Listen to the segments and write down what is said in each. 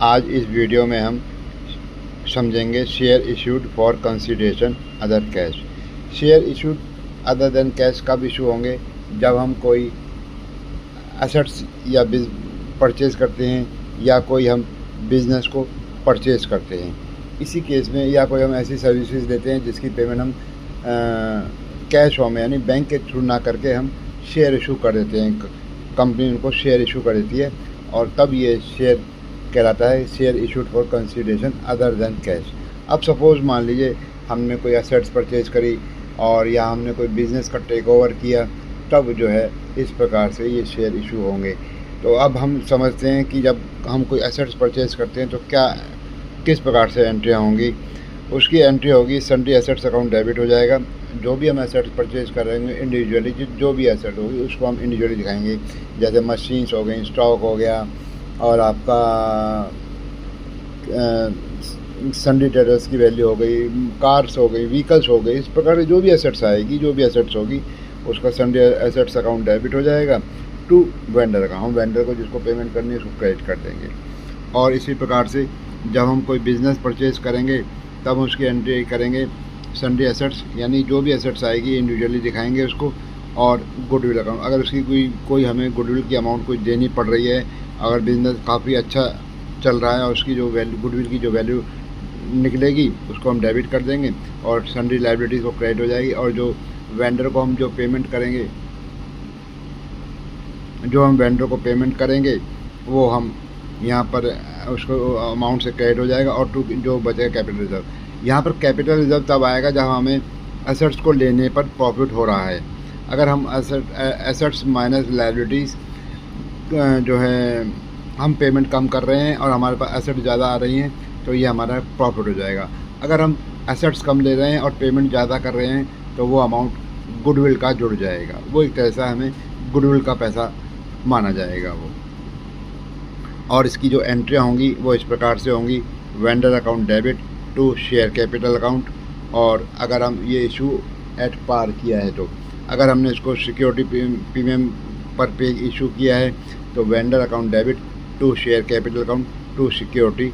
आज इस वीडियो में हम समझेंगे share issued for consideration other cash. Share issued other than cash कब इशू होंगे? जब हम कोई एसेट्स या परचेज़ करते हैं या कोई हम बिज़नेस को परचेज़ करते हैं, इसी केस में, या कोई हम ऐसी सर्विसेज देते हैं जिसकी पेमेंट हम कैश फॉर्म में यानी बैंक के थ्रू ना करके हम शेयर इशू कर देते हैं। कंपनी उनको शेयर इशू कर देती है और तब ये शेयर कहलाता है share issued for consideration other than cash. अब सपोज़ मान लीजिए हमने कोई एसेट्स परचेज़ करी और या हमने कोई बिज़नेस का टेक ओवर किया, तब जो है इस प्रकार से ये शेयर इशू होंगे। तो अब हम समझते हैं कि जब हम कोई एसेट्स परचेज़ करते हैं तो किस प्रकार से एंट्रियाँ होंगी। उसकी एंट्री होगी सन्ड्री एसेट्स अकाउंट डेबिट हो जाएगा। जो भी हम एसेट्स परचेज़ करेंगे इंडिविजुअली, जो भी एसेट होगी उसको हम इंडिविजुअली दिखाएंगे। जैसे मशीन्स हो गई, स्टॉक हो गया और आपका सन्ड्री ट्रेडर्स की वैल्यू हो गई, कार्स हो गई, व्हीकल्स हो गई। इस प्रकार जो भी एसेट्स आएगी, जो भी एसेट्स होगी उसका सन्ड्री एसेट्स अकाउंट डेबिट हो जाएगा टू वेंडर अकाउंट। हम वेंडर को जिसको पेमेंट करनी है उसको क्रेडिट कर देंगे। और इसी प्रकार से जब हम कोई बिज़नेस परचेज़ करेंगे तब उसकी एंट्री करेंगे सन्ड्री एसेट्स, यानी जो भी एसेट्स आएगी इंडिविजुअली दिखाएंगे उसको। और गुडविल अकाउंट, अगर उसकी कोई हमें गुडविल की अमाउंट कोई देनी पड़ रही है, अगर बिज़नेस काफ़ी अच्छा चल रहा है और उसकी जो वैल्यू गुडविल की जो वैल्यू निकलेगी उसको हम डेबिट कर देंगे और सन्ड्री लायबिलिटीज़ को क्रेडिट हो जाएगी। और जो वेंडर को हम जो पेमेंट करेंगे वो हम यहाँ पर उसको अमाउंट से क्रेडिट हो जाएगा। और टू जो बचेगा कैपिटल रिजर्व, यहाँ पर कैपिटल रिजर्व तब आएगा जब हमें एसेट्स को लेने पर प्रॉफिट हो रहा है। अगर हम एसेट्स माइनस लायबिलिटीज़ जो है हम पेमेंट कम कर रहे हैं और हमारे पास एसेट ज़्यादा आ रही हैं तो ये हमारा प्रॉफिट हो जाएगा। अगर हम एसेट्स कम ले रहे हैं और पेमेंट ज़्यादा कर रहे हैं तो वो अमाउंट गुडविल का जुड़ जाएगा। वो एक तरह से हमें गुडविल का पैसा माना जाएगा वो। और इसकी जो एंट्रियाँ होंगी वो इस प्रकार से होंगी: vendor account debit to share capital account. और अगर हम ये इशू एट पार किया है, तो अगर हमने इसको सिक्योरिटी प्रीमियम पर पे इशू किया है तो vendor account debit to share capital account to security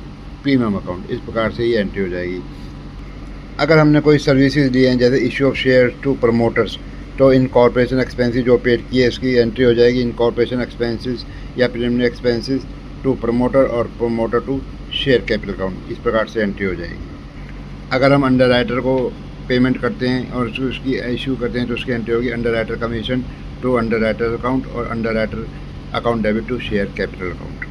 premium account. इस प्रकार से ये एंट्री हो जाएगी। अगर हमने कोई सर्विसेज दी हैं जैसे issue of share to promoters, तो इनकॉर्पोरेशन एक्सपेंसेस जो पेड किए इसकी एंट्री हो जाएगी इनकॉर्पोरेशन एक्सपेंसेस या प्रिलिमिनरी एक्सपेंसेस टू प्रमोटर और promoter to share capital account. इस प्रकार से एंट्री हो जाएगी। अगर हम अंडरराइटर को पेमेंट करते हैं और उसकी इशू करते हैं तो उसकी एंट्री होगी underwriter commission to underwriter account और underwriter account debit to share capital account.